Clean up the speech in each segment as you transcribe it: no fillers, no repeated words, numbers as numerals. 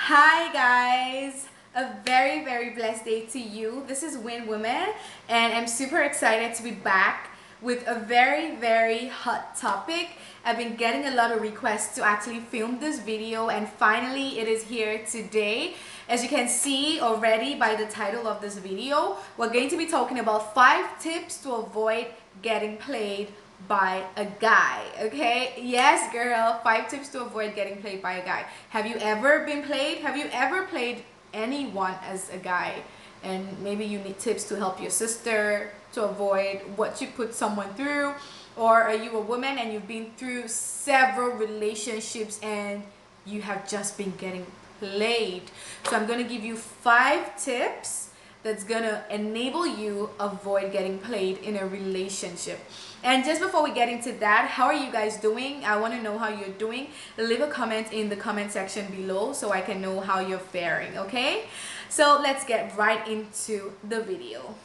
Hi guys, a very blessed day to you. This is Win Women and I'm super excited to be back with a very hot topic. I've been getting a lot of requests to actually film this video and finally it is here today. As you can see already by the title of this video, we're going to be talking about 5 tips to avoid getting played by a guy. Okay, yes girl, 5 tips to avoid getting played by a guy. Have you ever been played? Have you ever played anyone as a guy? And maybe you need tips to help your sister to avoid what you put someone through. Or are you a woman and you've been through several relationships and you have just been getting played? So I'm going to give you 5 tips that's gonna enable you avoid getting played in a relationship. And just before we get into that, how are you guys doing? I want to know how you're doing. Leave a comment in the comment section below so I can know how you're faring, okay? So let's get right into the video.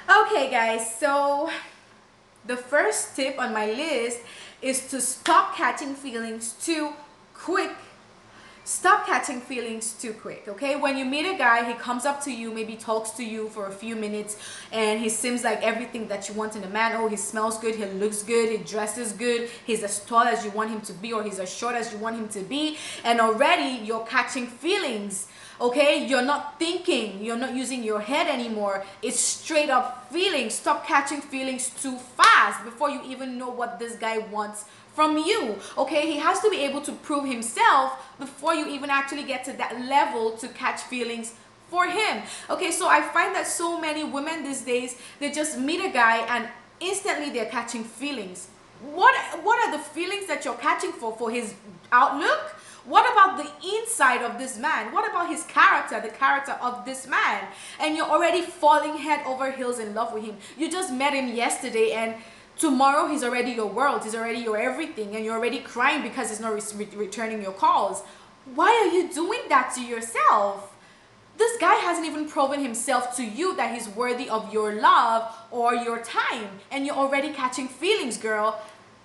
Okay guys, so the first tip on my list is to stop catching feelings too quick. Stop catching feelings too quick, okay? When you meet a guy, he comes up to you, maybe talks to you for a few minutes, and he seems like everything that you want in a man. Oh, he smells good, he looks good, he dresses good, he's as tall as you want him to be, or he's as short as you want him to be, and already you're catching feelings, okay? You're not thinking, you're not using your head anymore. It's straight up feelings. Stop catching feelings too fast before you even know what this guy wants from you, okay? He has to be able to prove himself before you even actually get to that level to catch feelings for him, okay? So I find that so many women these days, they just meet a guy and instantly they're catching feelings. What are the feelings that you're catching for his outlook? What about the inside of this man? What about his character, the character of this man? And you're already falling head over heels in love with him. You just met him yesterday and tomorrow he's already your world, he's already your everything, and you're already crying because he's not returning your calls. Why are you doing that to yourself? This guy hasn't even proven himself to you that he's worthy of your love or your time, and you're already catching feelings, girl.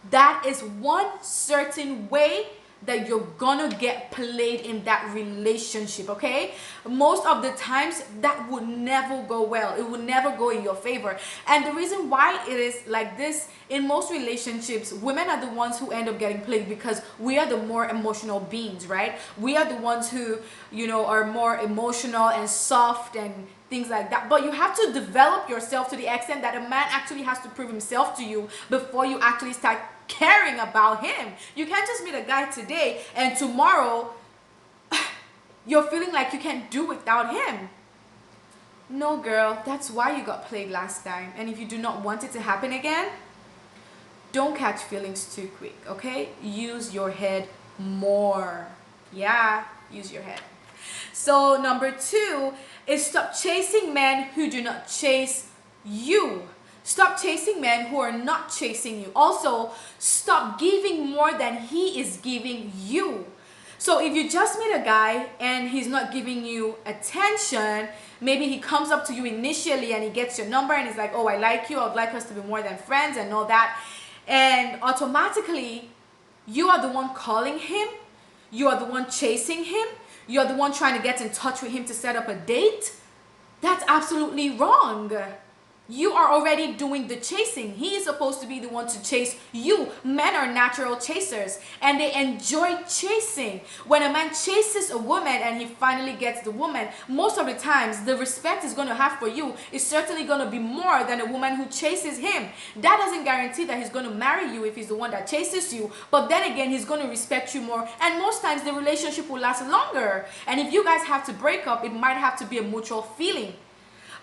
That is one certain way that you're gonna get played in that relationship, okay? Most of the times that would never go well. It would never go in your favor. And the reason why it is like this, in most relationships, women are the ones who end up getting played because we are the more emotional beings, right? We are the ones who, you know, are more emotional and soft and things like that. But you have to develop yourself to the extent that a man actually has to prove himself to you before you actually start caring about him. You can't just meet a guy today and tomorrow you're feeling like you can't do without him. No girl, that's why you got played last time. And if you do not want it to happen again, don't catch feelings too quick, okay? Use your head more. Yeah, use your head. So number 2 is stop chasing men who do not chase you. Stop chasing men who are not chasing you. Also, stop giving more than he is giving you. So if you just meet a guy and he's not giving you attention, maybe he comes up to you initially and he gets your number and he's like, oh, I like you, I would like us to be more than friends and all that. And automatically, you are the one calling him, you are the one chasing him, you are the one trying to get in touch with him to set up a date. That's absolutely wrong. You are already doing the chasing. He is supposed to be the one to chase you. Men are natural chasers and they enjoy chasing. When a man chases a woman and he finally gets the woman, most of the times the respect he's going to have for you is certainly going to be more than a woman who chases him. That doesn't guarantee that he's going to marry you if he's the one that chases you, but then again he's going to respect you more, and most times the relationship will last longer. And if you guys have to break up, it might have to be a mutual feeling.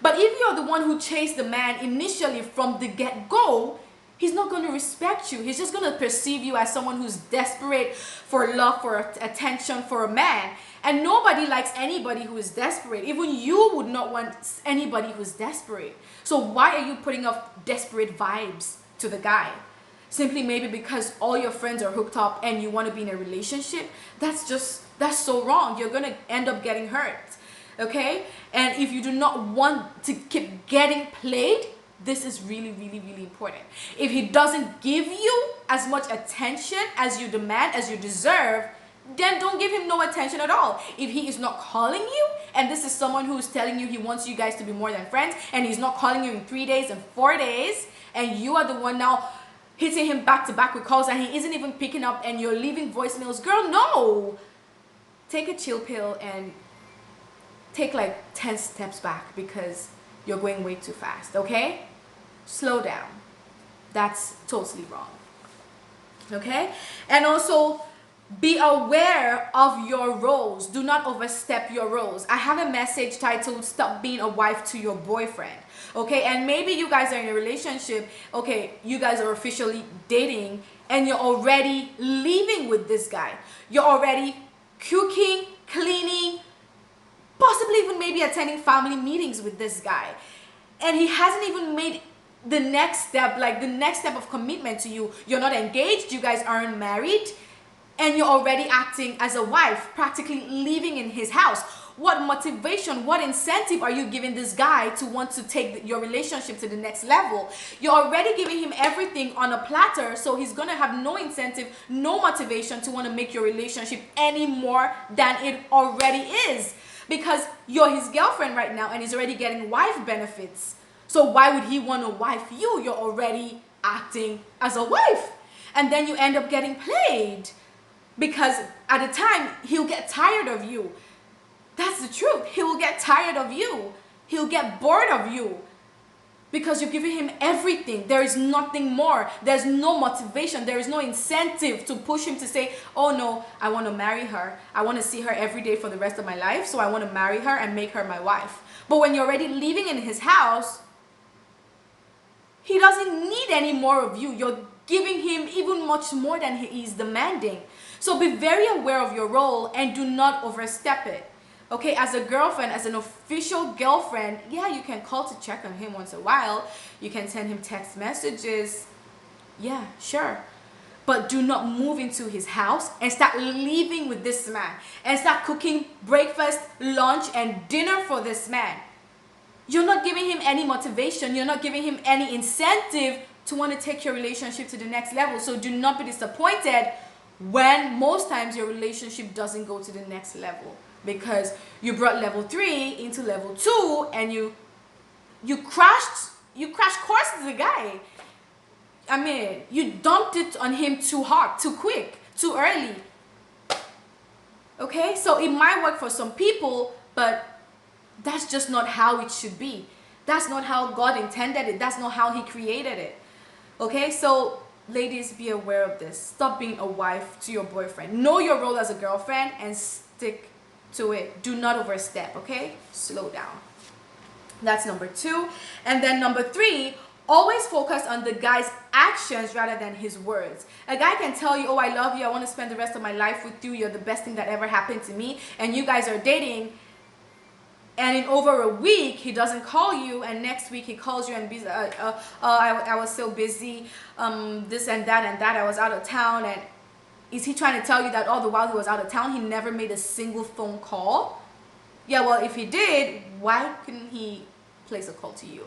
But if you're the one who chased the man initially from the get-go, he's not going to respect you. He's just going to perceive you as someone who's desperate for love, for attention, for a man. And nobody likes anybody who is desperate. Even you would not want anybody who's desperate. So why are you putting up desperate vibes to the guy? Simply maybe because all your friends are hooked up and you want to be in a relationship? That's so wrong. You're going to end up getting hurt. Okay? And if you do not want to keep getting played, this is really important. If he doesn't give you as much attention as you demand, as you deserve, then don't give him no attention at all. If he is not calling you, and this is someone who is telling you he wants you guys to be more than friends, and he's not calling you in 3 days and 4 days, and you are the one now hitting him back to back with calls, and he isn't even picking up, and you're leaving voicemails, girl, no. Take a chill pill and take like 10 steps back, because you're going way too fast, okay? Slow down. That's totally wrong. Okay? And also, be aware of your roles. Do not overstep your roles. I have a message titled Stop Being a Wife to Your Boyfriend. Okay? And maybe you guys are in a relationship. Okay, you guys are officially dating and you're already living with this guy. You're already cooking, cleaning, possibly even maybe attending family meetings with this guy. And he hasn't even made the next step, like the next step of commitment to you. You're not engaged, you guys aren't married, and you're already acting as a wife, practically living in his house. What motivation, what incentive are you giving this guy to want to take your relationship to the next level? You're already giving him everything on a platter, so he's gonna have no incentive, no motivation to want to make your relationship any more than it already is, because you're his girlfriend right now and he's already getting wife benefits. So why would he want to wife you? You're already acting as a wife. And then you end up getting played, because at the time he'll get tired of you. That's the truth. He will get tired of you. He'll get bored of you, because you're giving him everything. There is nothing more. There's no motivation. There is no incentive to push him to say, oh no, I want to marry her. I want to see her every day for the rest of my life, so I want to marry her and make her my wife. But when you're already living in his house, he doesn't need any more of you. You're giving him even much more than he is demanding. So be very aware of your role and do not overstep it. Okay, as a girlfriend, as an official girlfriend, yeah, you can call to check on him once in a while. You can send him text messages. Yeah, sure. But do not move into his house and start living with this man and start cooking breakfast, lunch, and dinner for this man. You're not giving him any motivation. You're not giving him any incentive to want to take your relationship to the next level. So do not be disappointed when most times your relationship doesn't go to the next level, because you brought level 3 into level 2 and you crashed course with the guy. I mean, you dumped it on him too hard, too quick, too early. Okay? So it might work for some people, but that's just not how it should be. That's not how God intended it. That's not how he created it. Okay? So ladies, be aware of this. Stop being a wife to your boyfriend. Know your role as a girlfriend and stick to it. Do not overstep, okay? Slow down. That's number 2. And then number 3, always focus on the guy's actions rather than his words. A guy can tell you, oh, I love you, I want to spend the rest of my life with you, you're the best thing that ever happened to me, and you guys are dating, and in over a week he doesn't call you, and next week he calls you and be I was so busy, this and that, I was out of town. And is he trying to tell you that all the while he was out of town he never made a single phone call? Yeah, well, if he did, why couldn't he place a call to you?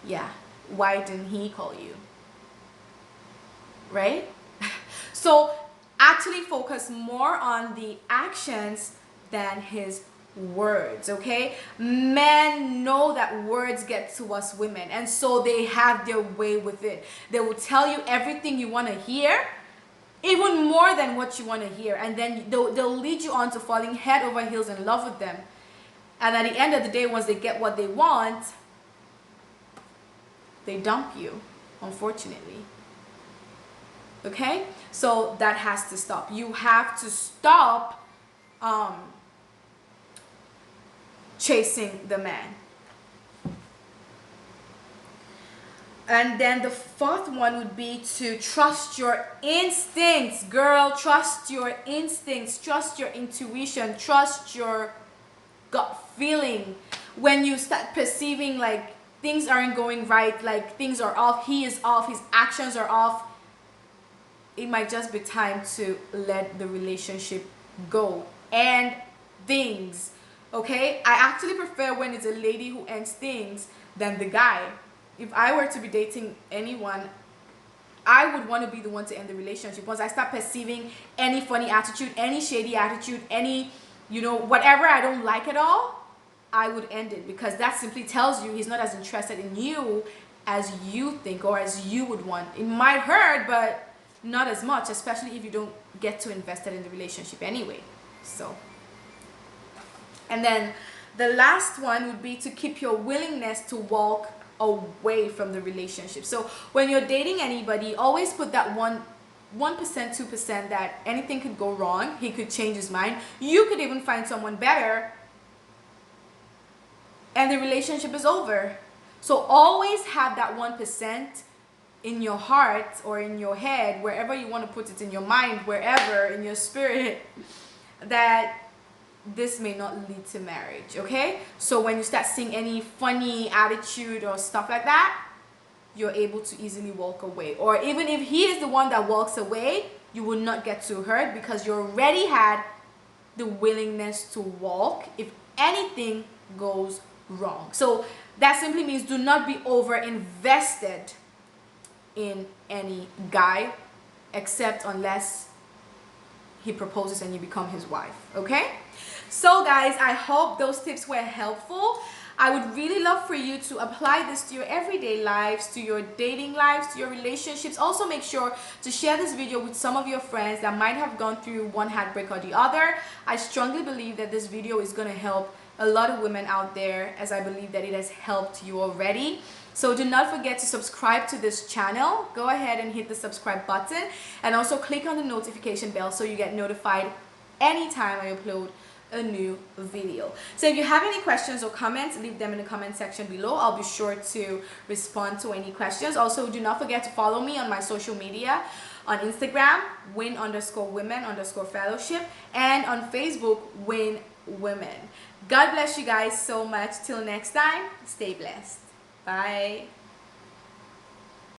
Yeah, why didn't he call you? Right? So actually focus more on the actions than his words, okay? Men know that words get to us women, and so they have their way with it. They will tell you everything you want to hear, even more than what you want to hear, and then they'll lead you on to falling head over heels in love with them. And at the end of the day, once they get what they want, they dump you, unfortunately. Okay? So that has to stop. You have to stop chasing the man. And then the 4th one would be to trust your instincts. Girl, trust your instincts, trust your intuition, trust your gut feeling. When you start perceiving like things aren't going right, like things are off, he is off, his actions are off, it might just be time to let the relationship go. And things, okay? I actually prefer when it's a lady who ends things than the guy. If I were to be dating anyone, I would want to be the one to end the relationship. Once I start perceiving any funny attitude, any shady attitude, any, whatever I don't like at all, I would end it, because that simply tells you he's not as interested in you as you think or as you would want. It might hurt, but not as much, especially if you don't get too invested in the relationship anyway. So, and then the last one would be to keep your willingness to walk away from the relationship. So when you're dating anybody, always put that 1%, 2% that anything could go wrong. He could change his mind. You could even find someone better, and the relationship is over. So always have that 1% in your heart or in your head, wherever you want to put it, in your mind, wherever, in your spirit, that this may not lead to marriage, okay? So when you start seeing any funny attitude or stuff like that, you're able to easily walk away. Or even if he is the one that walks away, you will not get too hurt, because you already had the willingness to walk if anything goes wrong. So that simply means do not be over invested in any guy, except unless he proposes and you become his wife, okay? So guys, I hope those tips were helpful. I would really love for you to apply this to your everyday lives, to your dating lives, to your relationships. Also make sure to share this video with some of your friends that might have gone through one heartbreak or the other. I strongly believe that this video is going to help a lot of women out there, as I believe that it has helped you already. So do not forget to subscribe to this channel. Go ahead and hit the subscribe button, and also click on the notification bell so you get notified anytime I upload a new video. So if you have any questions or comments, leave them in the comment section below. I'll be sure to respond to any questions. Also, do not forget to follow me on my social media, on Instagram, win_women_fellowship, and on Facebook, Win Women. God bless you guys so much. Till next time, stay blessed. Bye.